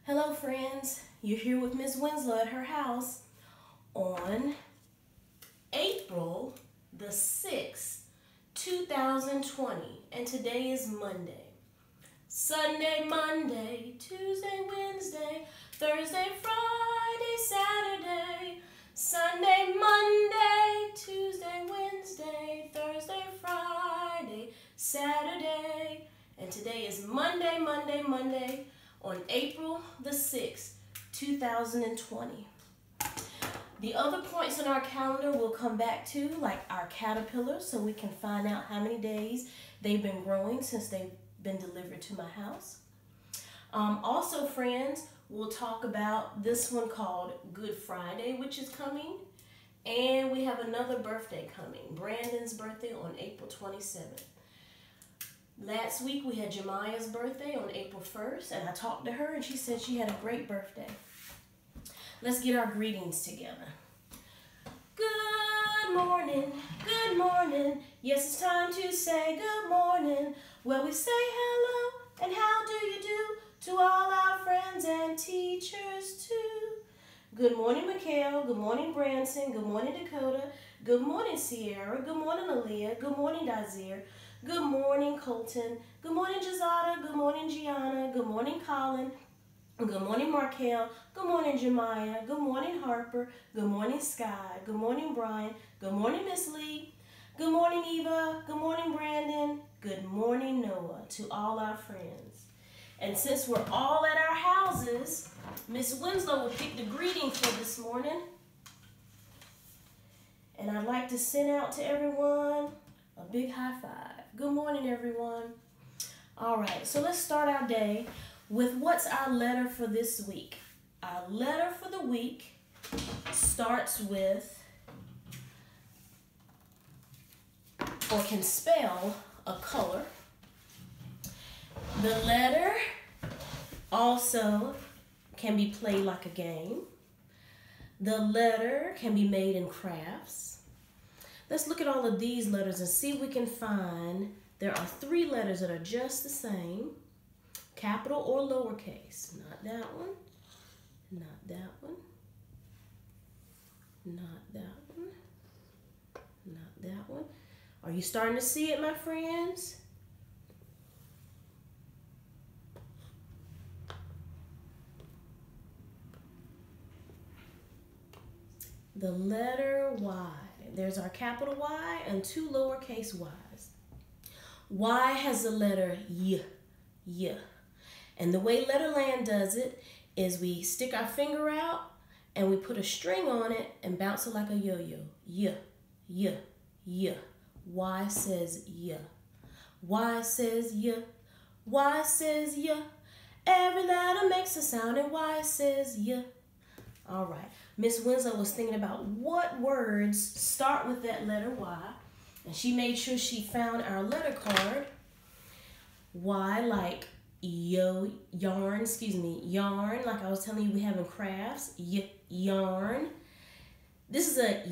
Hello friends, you're here with Miss Winslow at her house on April the 6th, 2020, and today is Monday. Sunday, Monday, Tuesday, Wednesday, Thursday, Friday, Saturday, Sunday, Monday, Tuesday, Wednesday, Thursday, Friday, Saturday, and today is Monday on April the 6th, 2020. The other points in our calendar we'll come back to, like our caterpillars, so we can find out how many days they've been growing since they've been delivered to my house. Also, friends, we'll talk about this one called Good Friday, which is coming. And we have another birthday coming, Brandon's birthday on April 27th. Last week we had Jemiah's birthday on April 1st, and I talked to her and she said she had a great birthday. Let's get our greetings together. Good morning, good morning. Yes, it's time to say good morning. Well, we say hello and how do you do to all our friends and teachers too. Good morning, Mikhail. Good morning, Branson. Good morning, Dakota. Good morning, Sierra. Good morning, Aaliyah. Good morning, Dazir. Good morning, Colton. Good morning, Jazada. Good morning, Gianna. Good morning, Colin. Good morning, Markel. Good morning, Jemiah. Good morning, Harper. Good morning, Sky. Good morning, Brian. Good morning, Miss Lee. Good morning, Eva. Good morning, Brandon. Good morning, Noah, to all our friends. And since we're all at our houses, Miss Winslow will pick the greeting for this morning. And I'd like to send out to everyone a big high five. Good morning, everyone. All right, so let's start our day with what's our letter for this week. Our letter for the week starts with, or can spell, a color. The letter also can be played like a game. The letter can be made in crafts. Let's look at all of these letters and see if we can find there are 3 letters that are just the same, capital or lowercase. Not that one, not that one, not that one, not that one. Are you starting to see it, my friends? The letter Y. There's our capital Y and 2 lowercase y's. Y has the letter Y, Y. And the way Letterland does it is we stick our finger out and we put a string on it and bounce it like a yo-yo. Y, Y, Y. Y says Y. Y says Y. Y says Y. Every letter makes a sound and Y says Y. All right. Miss Winslow was thinking about what words start with that letter Y, and she made sure she found our letter card. Y like yarn, yarn, like I was telling you we have in crafts, yarn. This is a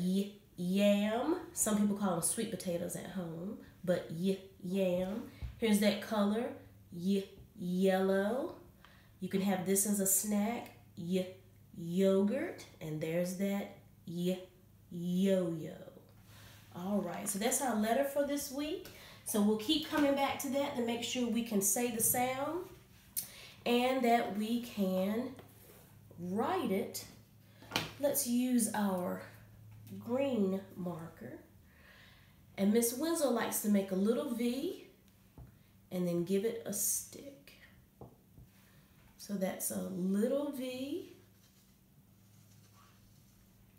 yam. Some people call them sweet potatoes at home, but yam. Here's that color, yellow. You can have this as a snack, yogurt, and there's that yo-yo. All right, so that's our letter for this week. So we'll keep coming back to that to make sure we can say the sound and that we can write it. Let's use our green marker. And Miss Winslow likes to make a little V and then give it a stick. So that's a little V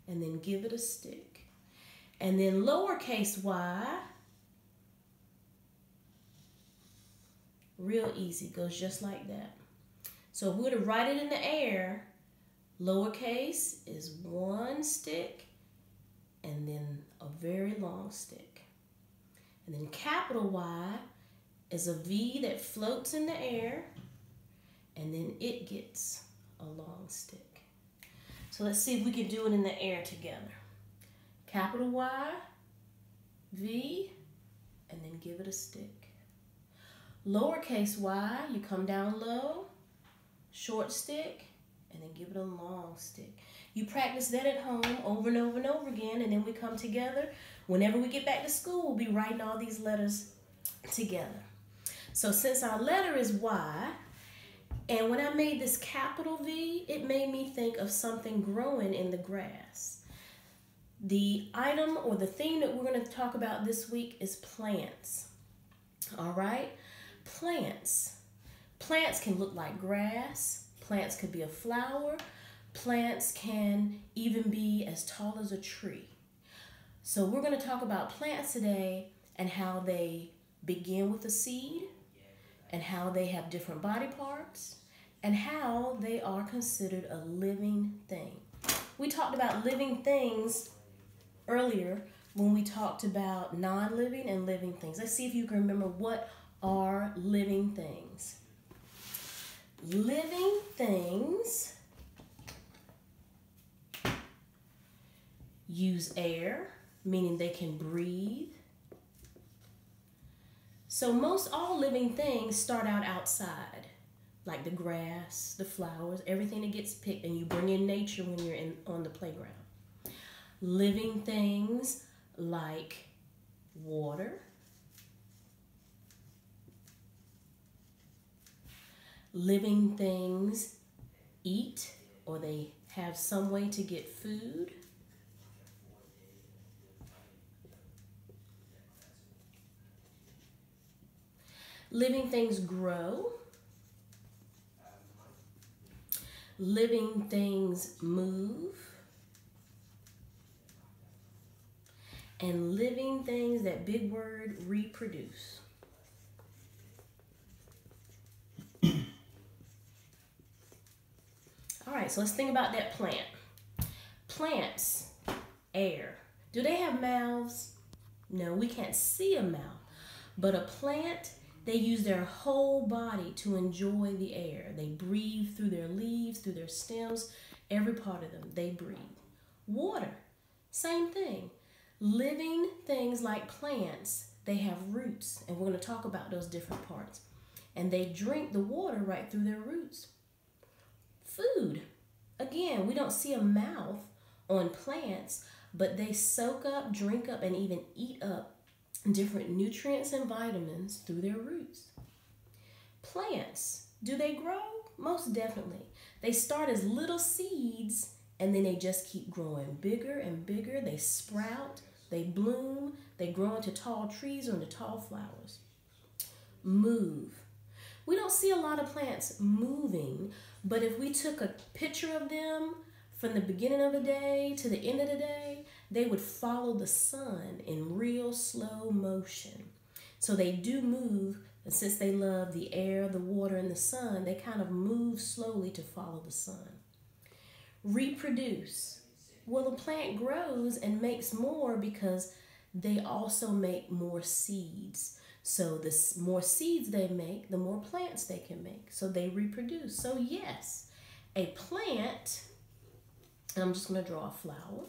and then give it a stick. And then lowercase y, real easy, goes just like that. So if we were to write it in the air, lowercase is 1 stick and then a very long stick. And then capital Y is a V that floats in the air and then it gets a long stick. So let's see if we can do it in the air together. Capital Y, V, and then give it a stick. Lowercase y, you come down low, short stick, and then give it a long stick. You practice that at home over and over and over again, and then we come together. Whenever we get back to school, we'll be writing all these letters together. So since our letter is Y, and when I made this capital V, it made me think of something growing in the grass. The item or the theme that we're going to talk about this week is plants. All right? Plants. Plants can look like grass. Plants could be a flower. Plants can even be as tall as a tree. So we're going to talk about plants today and how they begin with a seed and how they have different body parts and how they are considered a living thing. We talked about living things earlier when we talked about non-living and living things. Let's see if you can remember what are living things. Living things use air, meaning they can breathe. So most all living things start out outside, like the grass, the flowers, everything that gets picked, and you bring in nature when you're on the playground. Living things like water, living things eat or they have some way to get food. Living things grow. Living things move. And living things, that big word, reproduce. All right, so let's think about that plant. Plants, air. Do they have mouths? No, we can't see a mouth. But a plant, they use their whole body to enjoy the air. They breathe through their leaves, through their stems, every part of them, they breathe. Water, same thing. Living things like plants, they have roots, and we're going to talk about those different parts. And they drink the water right through their roots. Food, again, we don't see a mouth on plants, but they soak up, drink up, and even eat up different nutrients and vitamins through their roots. Plants, do they grow? Most definitely. They start as little seeds and then they just keep growing bigger and bigger. They sprout, they bloom, they grow into tall trees or into tall flowers. Move. We don't see a lot of plants moving, but if we took a picture of them from the beginning of the day to the end of the day, they would follow the sun in real slow motion. So they do move, and since they love the air, the water, and the sun, they kind of move slowly to follow the sun. Reproduce. Well, a plant grows and makes more because they also make more seeds. So the more seeds they make, the more plants they can make. So they reproduce. So yes, a plant, and I'm just going to draw a flower,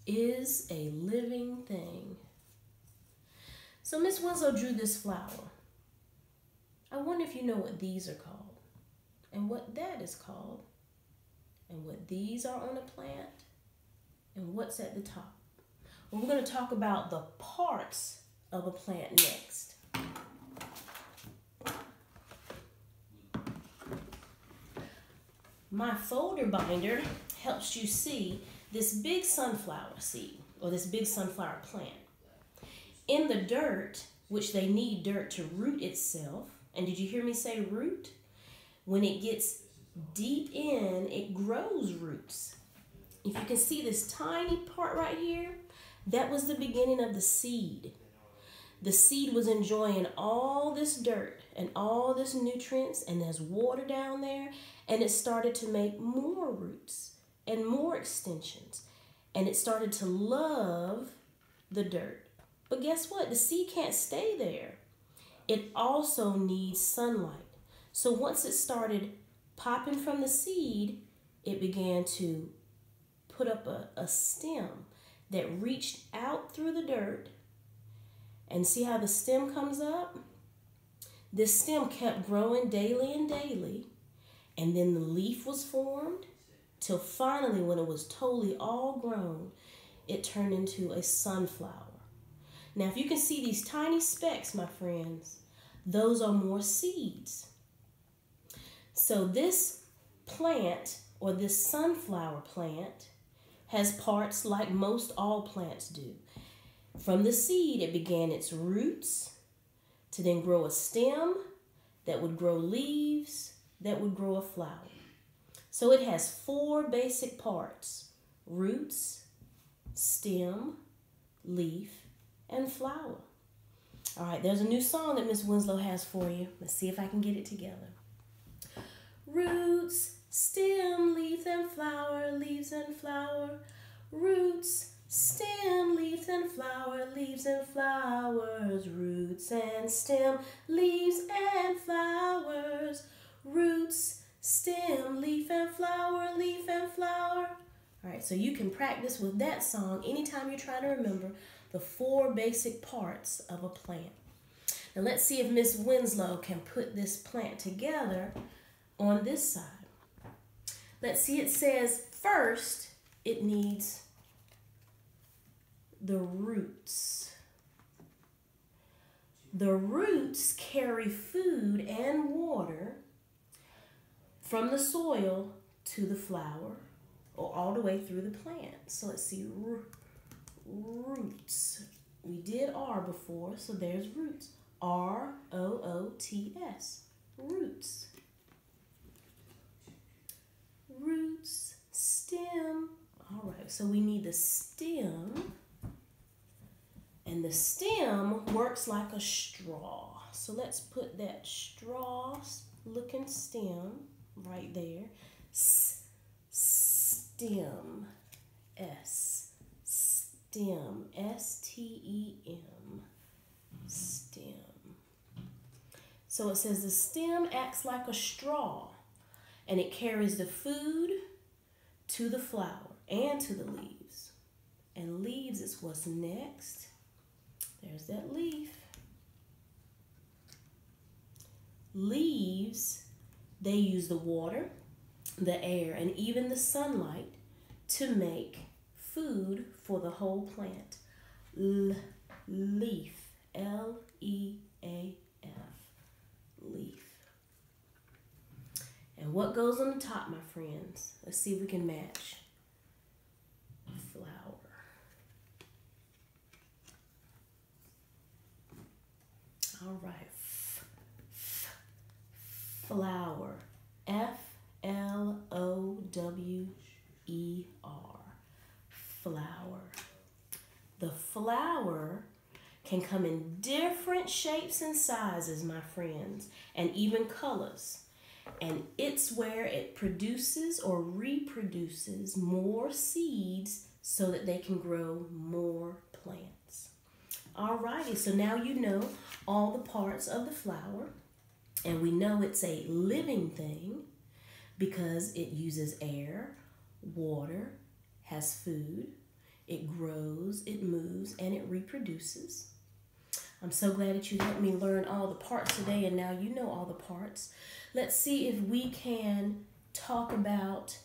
is a living thing. So Miss Winslow drew this flower. I wonder if you know what these are called, and what that is called, and what these are on a plant, and what's at the top. Well, we're going to talk about the parts of a plant next. My folder binder helps you see this big sunflower seed, or this big sunflower plant. In the dirt, which they need dirt to root itself, and did you hear me say root? When it gets deep in, it grows roots. If you can see this tiny part right here, that was the beginning of the seed. The seed was enjoying all this dirt and all this nutrients, and there's water down there, and it started to make more roots and more extensions, and it started to love the dirt. But guess what? The seed can't stay there. It also needs sunlight. So once it started popping from the seed, it began to put up a stem that reached out through the dirt. And see how the stem comes up? This stem kept growing daily and daily, and then the leaf was formed, till finally, when it was totally all grown, it turned into a sunflower. Now, if you can see these tiny specks, my friends, those are more seeds. So this plant, or this sunflower plant, has parts like most all plants do. From the seed, it began its roots to then grow a stem that would grow leaves that would grow a flower. So it has 4 basic parts: roots, stem, leaf, and flower. All right, there's a new song that Miss Winslow has for you. Let's see if I can get it together. Roots, stem, leaf, and flower, leaves and flower. Roots, stem, leaves and flower, leaves and flowers. Roots and stem, leaves and flowers. Roots, stem, leaf and flower, leaf and flower. All right, so you can practice with that song anytime you're trying to remember the 4 basic parts of a plant. Now let's see if Miss Winslow can put this plant together on this side. Let's see, it says first it needs the roots. The roots carry food and water from the soil to the flower, or all the way through the plant. So let's see, roots. We did R before, so there's roots. R-O-O-T-S, roots. Roots, stem. All right, so we need the stem. And the stem works like a straw. So let's put that straw looking stem right there. Stem. S. Stem. S-T-E-M. Stem. So it says the stem acts like a straw, and it carries the food to the flower and to the leaves. And leaves is what's next. There's that leaf. Leaves, they use the water, the air, and even the sunlight to make food for the whole plant. Leaf. L-E-A-F. Leaf. And what goes on the top, my friends? Let's see if we can match. Flower. All right. Flower. F-L-O-W-E-R. Flower. The flower can come in different shapes and sizes, my friends, and even colors. And it's where it produces or reproduces more seeds so that they can grow more plants. Alrighty, so now you know all the parts of the flower, and we know it's a living thing because it uses air, water, has food, it grows, it moves, and it reproduces. I'm so glad that you helped me learn all the parts today, and now you know all the parts. Let's see if we can talk about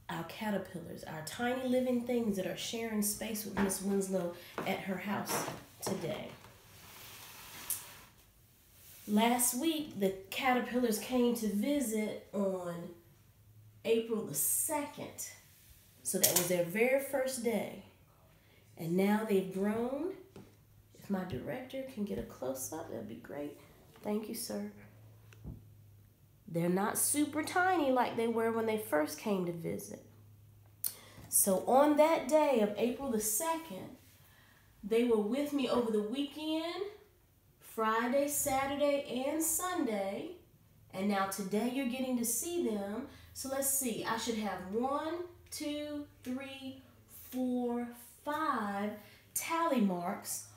our caterpillars, our tiny living things that are sharing space with Miss Winslow at her house today. Last week, the caterpillars came to visit on April the 2nd. So that was their very first day. And now they've grown. If my director can get a close-up, that'd be great. Thank you, sir. They're not super tiny like they were when they first came to visit. So on that day of April the 2nd, they were with me over the weekend, Friday, Saturday, and Sunday. And now today you're getting to see them. So let's see. I should have 1, 2, 3, 4, 5 tally marks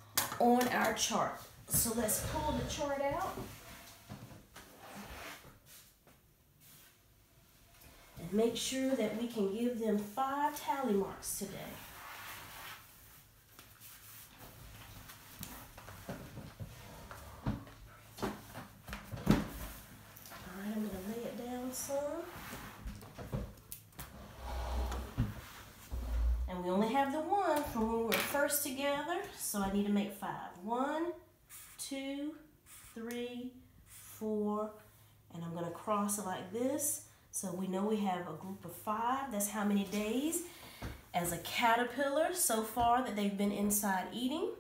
on our chart. So let's pull the chart out. And make sure that we can give them 5 tally marks today. we only have the one from when we were first together, so I need to make 5. 1, 2, 3, 4, and I'm going to cross it like this. So we know we have a group of 5. That's how many days as a caterpillar so far that they've been inside eating.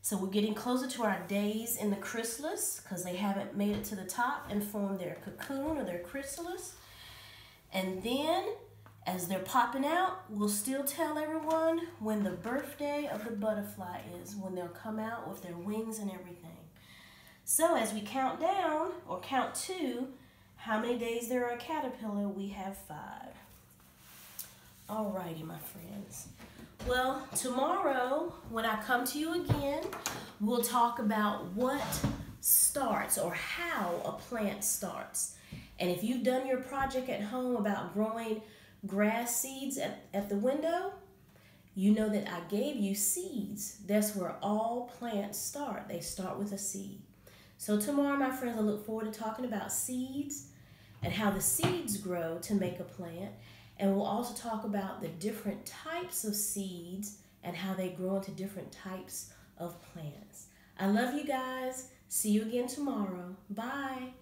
So we're getting closer to our days in the chrysalis because they haven't made it to the top and formed their cocoon or their chrysalis. And then as they're popping out, we'll still tell everyone when the birthday of the butterfly is, when they'll come out with their wings and everything. So as we count down, or count to, how many days there are a caterpillar, we have 5. Alrighty, my friends. Well, tomorrow, when I come to you again, we'll talk about what starts or how a plant starts. And if you've done your project at home about growing grass seeds at the window, you know that I gave you seeds. That's where all plants start. They start with a seed. So tomorrow, my friends, I look forward to talking about seeds and how the seeds grow to make a plant. And we'll also talk about the different types of seeds and how they grow into different types of plants. I love you guys. See you again tomorrow. Bye.